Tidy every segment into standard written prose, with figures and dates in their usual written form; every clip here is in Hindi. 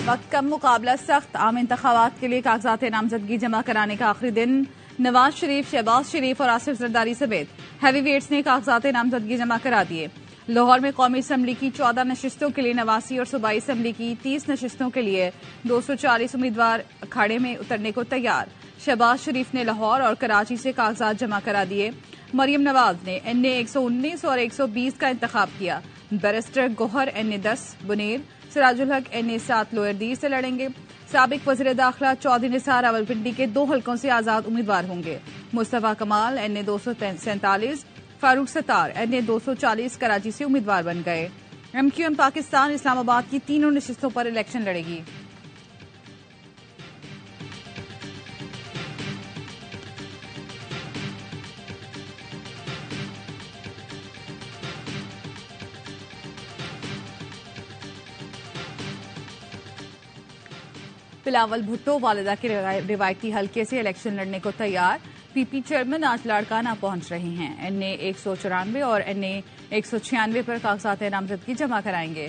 वक्त कम मुकाबला सख्त आम इंतखाबात के लिए कागजात नामजदगी जमा कराने का आखिरी दिन। नवाज शरीफ, शहबाज शरीफ और आसिफ जरदारी समेत हैवी वेट्स ने कागजात नामजदगी जमा करा दिए। लाहौर में कौमी असम्बली की 14 नशिस्तों के लिए 89 और सूबाई असम्बली की 30 नशिस्तों के लिए 240 उम्मीदवार अखाड़े में उतरने को तैयार। शहबाज शरीफ ने लाहौर और कराची से कागजात जमा करा दिए। मरियम नवाज ने NA 119 और 120 का इंतखाब किया। बैरिस्टर गोहर NA 10 बुनेर, सिराजुल हक NA 7 लोअर दी से लड़ेंगे। साबिक वज़ीर दाखिला चौधरी निसार रावलपिंडी के 2 हलकों से आजाद उम्मीदवार होंगे। मुस्तफा कमाल NA 247, फारूक सत्तार NA 240 कराची से उम्मीदवार बन गए। MQM पाकिस्तान इस्लामाबाद की तीनों नशिस्तों पर इलेक्शन लड़ेगी। बिलावल भुट्टो वालिदा के रिवायती हलके से इलेक्शन लड़ने को तैयार। PP चेयरमैन आज लाड़काना पहुंच रहे हैं। NA 194 और NA 196 पर कागजात नामजदगी जमा कराएंगे।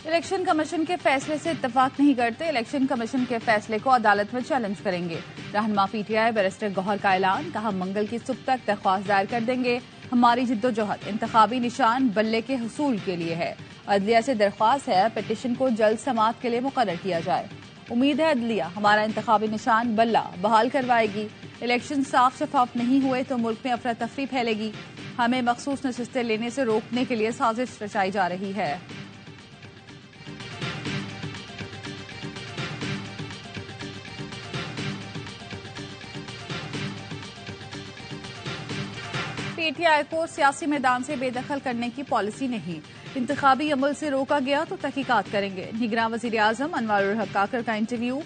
इलेक्शन कमीशन के फैसले से इत्तेफाक नहीं करते, इलेक्शन कमीशन के फैसले को अदालत में चैलेंज करेंगे। रहनुमा PTI बैरिस्टर गौहर का ऐलान, कहा मंगल की सुबह तक दरख्वास्त दायर कर देंगे। हमारी जिद्दोजहद इंतखाबी निशान बल्ले के हुसूल के लिए है। अदलिया से दरख्वास्त है पिटीशन को जल्द समाअत के लिए मुकर्रर किया जाए। उम्मीद है अदलिया हमारा इंतखाबी निशान बल्ला बहाल करवाएगी। इलेक्शन साफ शफाफ नहीं हुए तो मुल्क में अफरा तफरी फैलेगी। हमें मखसूस नशिस्तें लेने से रोकने के लिए साजिश रचाई जा रही है। PTI को सियासी मैदान से बेदखल करने की पॉलिसी नहीं, इंतखाबी अमल से रोका गया तो तहकीकात करेंगे। निगरान वजीर आजम अनवारुल हक काकर का इंटरव्यू,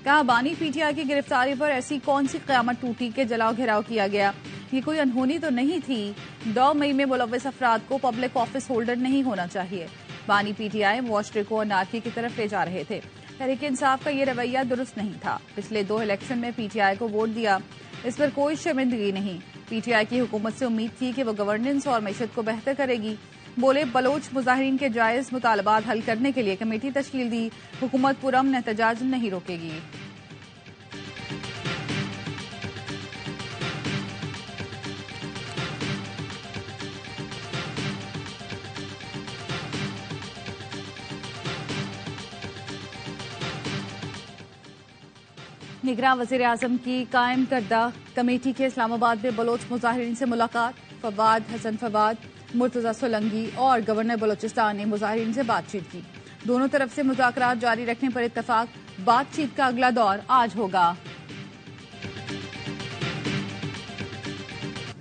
कहा बानी PTI की गिरफ्तारी पर ऐसी कौन सी क़यामत टूटी के जलाओ घेराव किया गया, ये कोई अनहोनी तो नहीं थी। 2 मई में मुलव्वस अफराद को पब्लिक ऑफिस होल्डर नहीं होना चाहिए। बानी PTI मुआशरे को अनारकी की तरफ ले जा रहे थे। तहरीक इंसाफ का ये रवैया दुरुस्त नहीं था। पिछले 2 इलेक्शन में PTI को वोट दिया, इस पर कोई शर्मिंदगी नहीं। PTI की हुकूमत से उम्मीद थी कि वो गवर्नेंस और मैशत को बेहतर करेगी। बोले बलोच मुजाहिरीन के जायज मुतालबात हल करने के लिए कमेटी तश्कील दी। हुकूमत पुरअमन एहतजाज नहीं रोकेगी। निगरान वज़ीर आज़म की कायम करदा कमेटी के इस्लामाबाद में बलोच मुजाहिरीन से मुलाकात। फवाद हसन फवाद, मुर्तजा सोलंगी और गवर्नर बलोचिस्तान ने मुजाहिरीन से बातचीत की। दोनों तरफ से मुज़ाकरात जारी रखने पर इत्तफाक। बातचीत का अगला दौर आज होगा।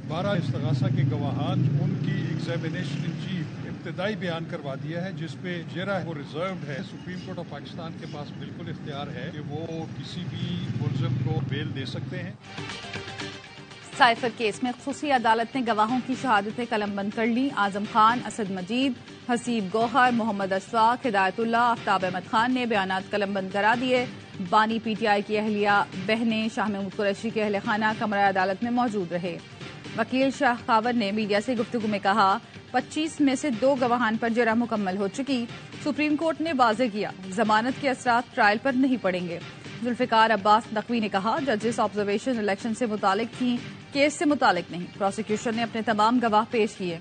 12 इस्तगासा के गवाहान, उनकी एग्जामिनेशन इन चीफ इब्तदाई बयान करवा दिया है, जिसपे जेरा वो रिजर्व्ड है। सुप्रीम कोर्ट ऑफ पाकिस्तान के पास बिल्कुल इख्तियार है कि वो किसी भी मुलजिम को बेल दे सकते हैं। साइफर केस में खुसूसी अदालत ने गवाहों की शहादतें कलमबंद कर ली। आजम खान, असद मजीद, हसीब गौहर, मोहम्मद अशफाक, हिदायतुल्लाह, आफ्ताब अहमद खान ने बयानात कलमबंद करा दिए। बानी PTI की अहलिया बहनें शाह महमूद कुरैशी के अहल खाना कमरा अदालत में मौजूद रहे। वकील शाह खावर ने मीडिया से गुफ्तगू में कहा 25 में से 2 गवाहान पर जरा मुकम्मल हो चुकी। सुप्रीम कोर्ट ने वाजे किया जमानत के असरात ट्रायल पर नहीं पड़ेंगे। जुल्फिकार अब्बास नकवी ने कहा जजेस ऑब्जर्वेशन इलेक्शन से मुतालिक थी, केस से मुतालिक नहीं। प्रोसिक्यूशन ने अपने तमाम गवाह पेश किए।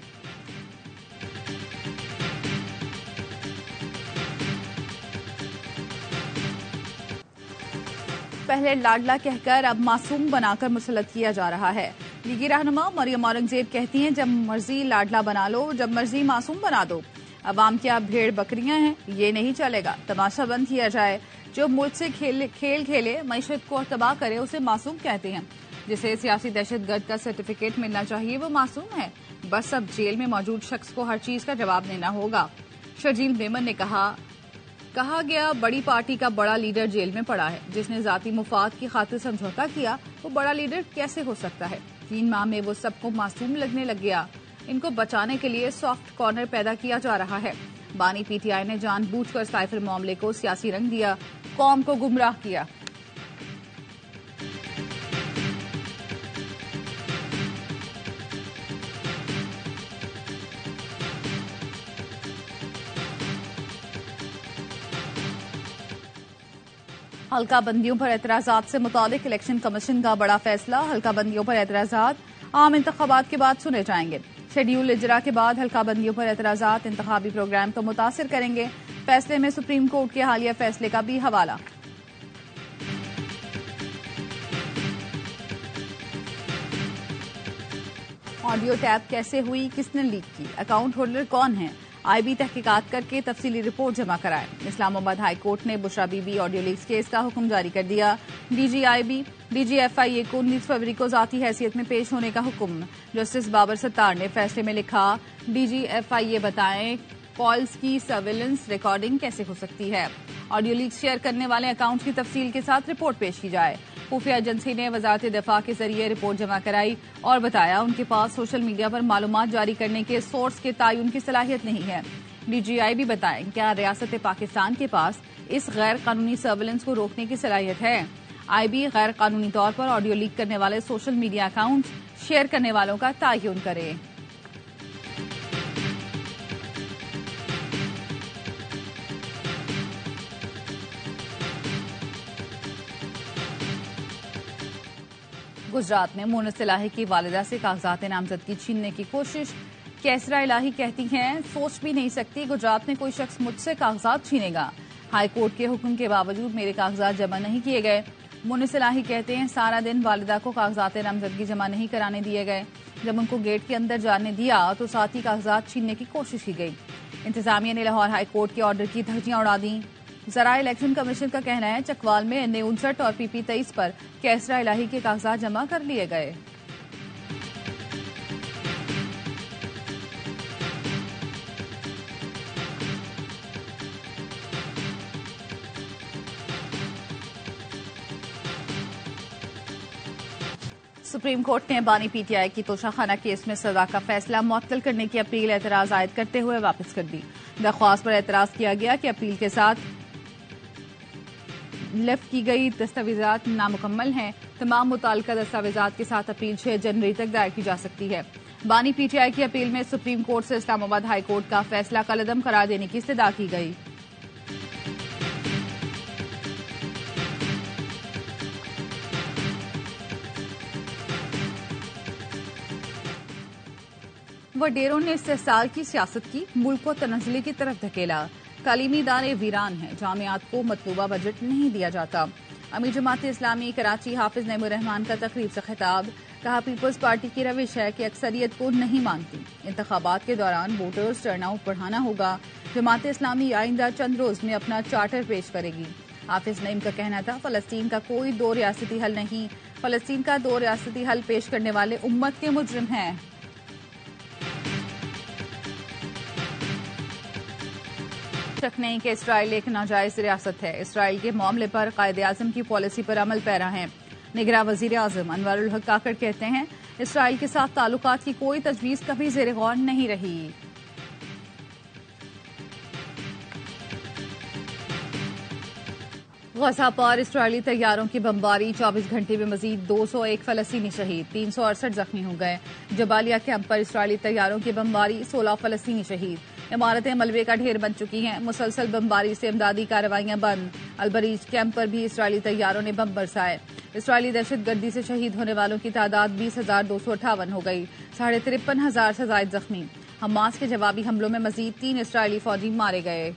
पहले लाडला कहकर अब मासूम बनाकर मुसल्लत किया जा रहा है। लीगी रहनुमा मरियम औरंगजेब कहती हैं जब मर्जी लाडला बना लो, जब मर्जी मासूम बना दो। अवाम क्या भेड़ बकरियां हैं, ये नहीं चलेगा। तमाशा बंद किया जाए। जो मुल्क से खेल खेले मैशत को तबाह करे उसे मासूम कहते हैं। जिसे सियासी दहशतगर्द का सर्टिफिकेट मिलना चाहिए वो मासूम है। बस अब जेल में मौजूद शख्स को हर चीज का जवाब देना होगा। शर्जील मेमन ने कहा गया बड़ी पार्टी का बड़ा लीडर जेल में पड़ा है। जिसने जाती मुफाद की खातिर समझौता किया वो बड़ा लीडर कैसे हो सकता है। 3 माह में वो सबको मासूम लगने लग गया। इनको बचाने के लिए सॉफ्ट कॉर्नर पैदा किया जा रहा है। बानी PTI ने जानबूझकर साइफर मामले को सियासी रंग दिया, कौम को गुमराह किया। हल्का बंदियों पर एतराजात से मुतालिक इलेक्शन कमीशन का बड़ा फैसला। हल्का बंदियों पर एतराजात आम इंतखाबात के बाद सुने जाएंगे। शेड्यूल इजरा के बाद हल्का बंदियों पर एतराजात इंतखाबी प्रोग्राम को मुतासिर करेंगे। फैसले में सुप्रीम कोर्ट के हालिया फैसले का भी हवाला। ऑडियो टैप कैसे हुई, किसने लीक की, अकाउंट होल्डर कौन है, आईबी तहकीकात करके तफसीली रिपोर्ट जमा कराए। इस्लामाबाद हाई कोर्ट ने Bushra Bibi audio leaks case का हुक्म जारी कर दिया। डीजीएफआईए को 19 फरवरी को जाती हैसियत में पेश होने का हुक्म। जस्टिस बाबर सत्तार ने फैसले में लिखा, डीजीएफआईए बताएं कॉल्स की सर्विलेंस रिकॉर्डिंग कैसे हो सकती है। ऑडियो लीक शेयर करने वाले अकाउंट की तफसील के साथ रिपोर्ट पेश की जाए। खुफिया एजेंसी ने वजारत दिफा के जरिए रिपोर्ट जमा कराई और बताया उनके पास सोशल मीडिया पर मालूमात जारी करने के सोर्स के तयन की सलाहियत नहीं है। डीजीआई भी बताएं क्या रियासत पाकिस्तान के पास इस गैर कानूनी सर्विलेंस को रोकने की सलाहियत है। आईबी गैर कानूनी तौर पर ऑडियो लीक करने वाले सोशल मीडिया अकाउंट शेयर करने वालों का तयन करे। गुजरात में मोनस इलाही की वालिदा से कागजात नामजदगी छीनने की कोशिश। कैसरा इलाही कहती हैं सोच भी नहीं सकती गुजरात में कोई शख्स मुझसे कागजात छीनेगा। हाई कोर्ट के हुक्म के बावजूद मेरे कागजात जमा नहीं किए गए। मोनस इलाही कहते हैं सारा दिन वालिदा को कागजात नामजदगी जमा नहीं कराने दिए गए। जब उनको गेट के अंदर जाने दिया तो साथ ही कागजात छीनने की कोशिश की गई। इंतजामिया ने लाहौर हाई कोर्ट के ऑर्डर की धज्जियां उड़ा दी। जरा इलेक्शन कमीशन का कहना है चकवाल में NA 59 और PP 23 पर कैसरा इलाही के कागजात जमा कर लिए गए। सुप्रीम कोर्ट ने बानी PTI की तोशाखाना केस में सजा का फैसला मुअत्तल करने की अपील एतराज आयद करते हुए वापस कर दी। दरख्वास्त पर एतराज किया गया कि अपील के साथ लिफ्ट की गई दस्तावेजात नामुकम्मल हैं। तमाम मुताल्लिका दस्तावेजात के साथ अपील 6 जनवरी तक दायर की जा सकती है। बानी PTI की अपील में सुप्रीम कोर्ट से इस्लामाबाद हाई कोर्ट का फैसला कलअदम करार देने की इस्तदा की गई। वडेरों ने इस्तेहसाल की सियासत की, मुल्क को तनज़्ज़ुली की तरफ धकेला। तालीमी इदारे वीरान हैं, जामियात को मतलूबा बजट नहीं दिया जाता। अमीर जमात इस्लामी कराची हाफिज नईमुर रहमान का तकरीब से खिताब। कहा पीपल्स पार्टी की रविश है कि अक्सरियत को नहीं मानती। इंतखाबात के दौरान वोटर्स टर्नआउट बढ़ाना होगा। जमात इस्लामी आइंदा चंद रोज में अपना चार्टर पेश करेगी। हाफिज नईम का कहना था फलस्तीन का कोई 2 रियासती हल नहीं, फलस्तीन का 2 रियासती हल पेश करने वाले उम्मत के मुजरिम हैं। शक नहीं कि इसराइल एक नाजायज रियासत है। इसराइल के मामले पर कायदे आजम की पॉलिसी पर अमल पैरा है। निगरान वजीर आजम अनवरुल हक काकड़ कहते हैं इसराइल के साथ ताल्लुकात की कोई तजवीज कभी ज़ेर गौर नहीं रही। गजा पर इसराइली तैयारों की बमबारी, 24 घंटे में मजीद 201 फलस्तीनी शहीद, 368 जख्मी हो गए। जबालिया कैंप पर इसराइली तैयारों की बमबारी, 16 फलस्तीनी शहीद। इमारतें मलबे का ढेर बन चुकी हैं। मुसलसल बमबारी से इमदादी कार्रवाइयां बंद। अलबरीज कैंप पर भी इसराइली तैयारों ने बम बरसाए। इसराइली दहशतगर्दी से शहीद होने वालों की तादाद 20,258 हो गई। 53,500 से जायद जख्मी। हमास के जवाबी हमलों में मजीद 3 इसराइली फौजी मारे गए।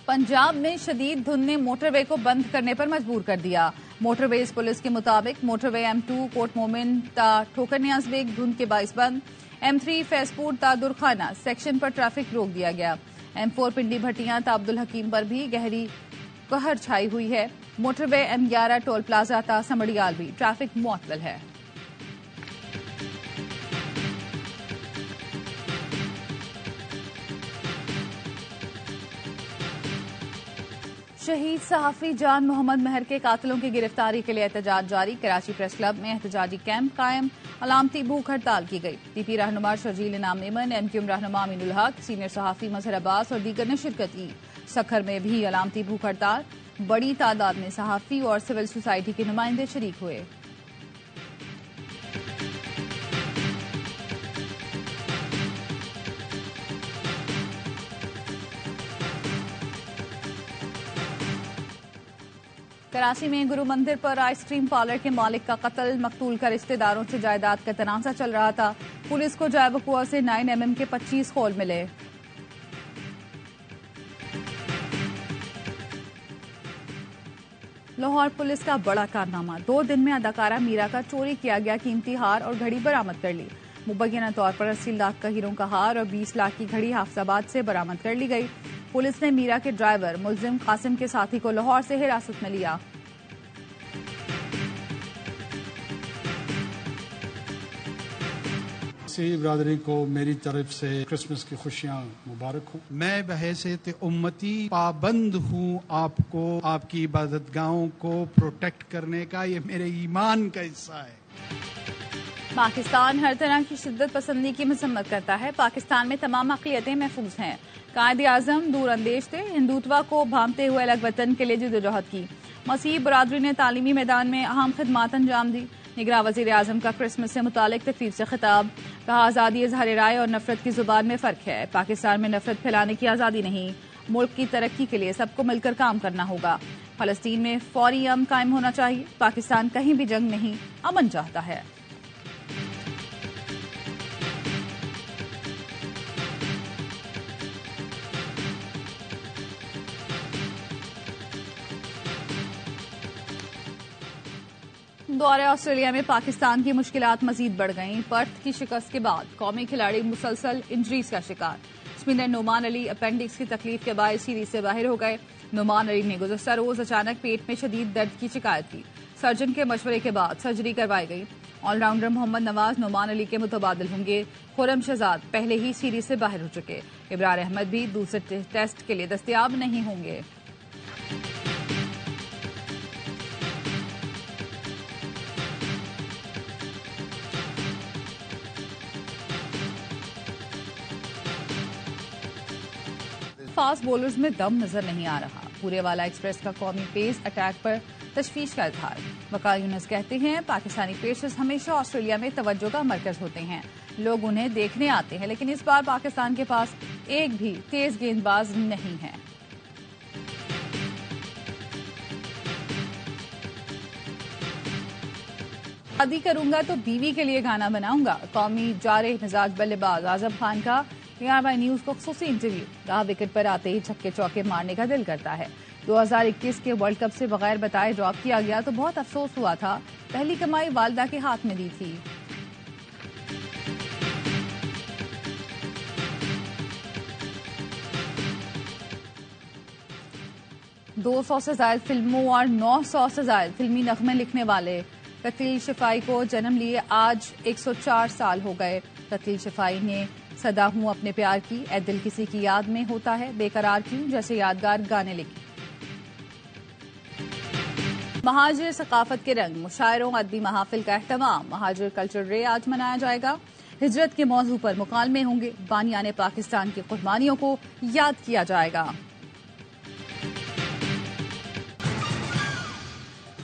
पंजाब में शदीद धुंध ने मोटरवे को बंद करने पर मजबूर कर दिया। मोटरवेज पुलिस के मुताबिक मोटरवे M2 कोट मोमिन ता ठोकर न्याज़बेग धुंध के बाइस बंद। M3 फैजपुर ता दुरखाना सेक्शन पर ट्रैफिक रोक दिया गया। M4 पिंडी भटियां ता अब्दुल हकीम पर भी गहरी कहर छाई हुई है। मोटरवे M11 टोल प्लाजा ता समड़ियाल भी ट्रैफिक मुअत्तल है। शहीद सहाफी जान मोहम्मद महर के कातिलों की गिरफ्तारी के लिए एहतजाज जारी। कराची प्रेस क्लब में एहतजाजी कैंप कायम, अलामती भूख हड़ताल की गई। TP रहनुमा शर्जील इनाम मेमन, MQM रहनुमा अमीनुल हक, सीनियर सहाफी मजहर अब्बास और दीगर ने शिरकत की। सखर में भी अलामती भूख हड़ताल, बड़ी तादाद में सहाफी और सिविल सोसाइटी के नुमाइंदे शरीक हुए। कराची में गुरु मंदिर पर आइसक्रीम पार्लर के मालिक का कत्ल, मकतूल का रिश्तेदारों से जायदाद का तनाजा चल रहा था। पुलिस को जय बकुआ से 9mm के 25 खोल मिले। लाहौर पुलिस का बड़ा कारनामा, 2 दिन में अदाकारा मीरा का चोरी किया गया कीमती हार और घड़ी बरामद कर ली। मुबैना तौर पर 80 लाख का हीरों का हार और 20 लाख की घड़ी हाफिजाबाद से बरामद कर ली गई। पुलिस ने मीरा के ड्राइवर मुल्जिम कासिम के साथी को लाहौर से हिरासत में लिया। ब्रादरी को मेरी तरफ से क्रिसमस की खुशियाँ मुबारक हो। मैं बहैसियत उम्मती पाबंद हूँ आपको, आपकी इबादतगाहों को प्रोटेक्ट करने का। ये मेरे ईमान का हिस्सा है। पाकिस्तान हर तरह की शिद्दत पसंदी की मसम्मत करता है। पाकिस्तान में तमाम अक़लियतें महफूज हैं। कायदे आज़म दूर अंदेश थे, हिंदुत्वा को भांपते हुए अलग वतन के लिए जदोजहद की। मसीह बरादरी ने तालीमी मैदान में अहम खिदमात अंजाम दी। निगरान वज़ीर आज़म का क्रिसमस से मुतालिक तकरीब से खिताब, कहा आज़ादी इज़हार राय और नफरत की जुबान में फ़र्क है। पाकिस्तान में नफरत फैलाने की आज़ादी नहीं, मुल्क की तरक्की के लिए सबको मिलकर काम करना होगा। फ़लस्तीन में फौरी अमन कायम होना चाहिए। पाकिस्तान कहीं भी जंग नहीं, अमन चाहता है। दौरे ऑस्ट्रेलिया में पाकिस्तान की मुश्किलात मजीद बढ़ गईं। पर्थ की शिकस्त के बाद कौमी खिलाड़ी मुसलसल इंजरीज का शिकार। स्पिनर नुमान अली अपेंडिक्स की तकलीफ के बायस सीरीज से बाहर हो गए। नुमान अली ने गुज़श्ता रोज अचानक पेट में शदीद दर्द की शिकायत की। सर्जन के मशवरे के बाद सर्जरी करवाई गई। ऑलराउंडर मोहम्मद नवाज नुमान अली के मुतबादिल होंगे। खुरम शहजाद पहले ही सीरीज से बाहर हो चुके। इब्रार अहमद भी दूसरे टेस्ट के लिए दस्तयाब नहीं होंगे। फास्ट बॉलर्स में दम नजर नहीं आ रहा। पूरे वाला एक्सप्रेस का कौमी पेस अटैक पर तशवीश का इजहार। वकार यूनुस कहते हैं पाकिस्तानी पेसर्स हमेशा ऑस्ट्रेलिया में तवज्जो का मरकज होते हैं। लोग उन्हें देखने आते हैं, लेकिन इस बार पाकिस्तान के पास एक भी तेज गेंदबाज नहीं है। शादी करूंगा तो बीवी के लिए गाना बनाऊंगा। कौमी जारे मिजाज बल्लेबाज आजम खान का ARY न्यूज को खुसूसी इंटरव्यू। कहा विकेट पर आते ही छक्के चौके मारने का दिल करता है। 2021 के वर्ल्ड कप से बगैर बताए ड्रॉप किया गया तो बहुत अफसोस हुआ था। पहली कमाई वालिदा के हाथ में दी थी। 200 से ज्यादा फिल्मों और 900 से ज्यादा फिल्मी नगमे लिखने वाले कतील शिफाई को जन्म लिए आज 104 साल हो गए। कतील शिफाई ने सदा हूं अपने प्यार की, ए दिल किसी की याद में होता है, बेकरार क्यों जैसे यादगार गाने लिखे। महाजिर सकाफत के रंग, मुशायरों अदबी महाफिल का एहतमाम। महाजिर कल्चर डे आज मनाया जाएगा। हिजरत के मौजू पर मुकालमे होंगे। बानियाने पाकिस्तान की कुर्बानियों को याद किया जाएगा।